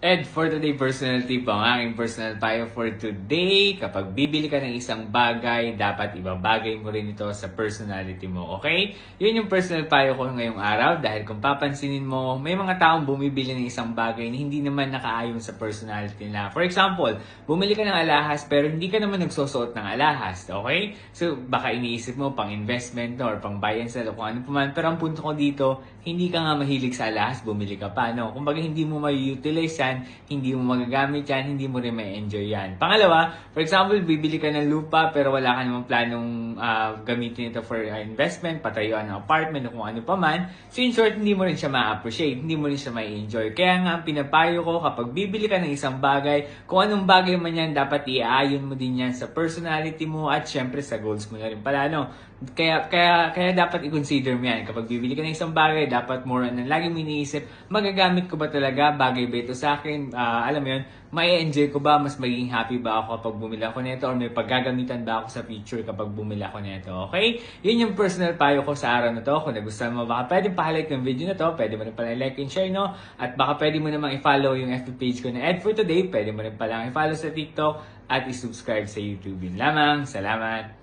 And for today, personal tip, ang aking personal payo for today, kapag bibili ka ng isang bagay, dapat ibabagay mo rin ito sa personality mo, okay? Yun yung personal payo ko ngayong araw dahil kung papansinin mo, may mga taong bumibili ng isang bagay na hindi naman nakaayon sa personality nila. For example, bumili ka ng alahas pero hindi ka naman nagsusuot ng alahas, okay? So, baka iniisip mo pang investment or pang buy and sell o kung ano pa man. Pero ang punto ko dito, hindi ka nga mahilig sa alahas, bumili ka pa, no? Kumbaga hindi mo may-utilize yan, hindi mo magagamit yan, hindi mo rin may-enjoy yan. Pangalawa, for example, bibili ka ng lupa pero wala ka namang planong gamitin ito for investment, patayuan ng apartment o kung ano pa man. So in short, hindi mo rin siya ma-appreciate, hindi mo rin siya ma-enjoy. Kaya nga, ang pinapayo ko, kapag bibili ka ng isang bagay, kung anong bagay man yan, dapat iaayon mo din yan sa personality mo at syempre sa goals mo na rin pala, no? Kaya dapat i-consider mo yan. Kapag bibili ka ng isang bagay, dapat more on lagi mo iniisip, magagamit ko ba talaga? Bagay ba ito sa akin? Alam mo yun, may enjoy ko ba? Mas magiging happy ba ako kapag bumili ako nito? Or may paggagamitan ba ako sa future kapag bumili ako nito? Okay? Yun yung personal payo ko sa araw na to. Kung nagustuhan mo, baka pwede pa-like ng video na to. Pwede mo rin pala like and share, no? At baka pwede mo namang i-follow yung FB page ko na Ed for Today. Pwede mo rin pala i-follow sa TikTok at i-subscribe sa YouTube. Yun lamang. Salamat!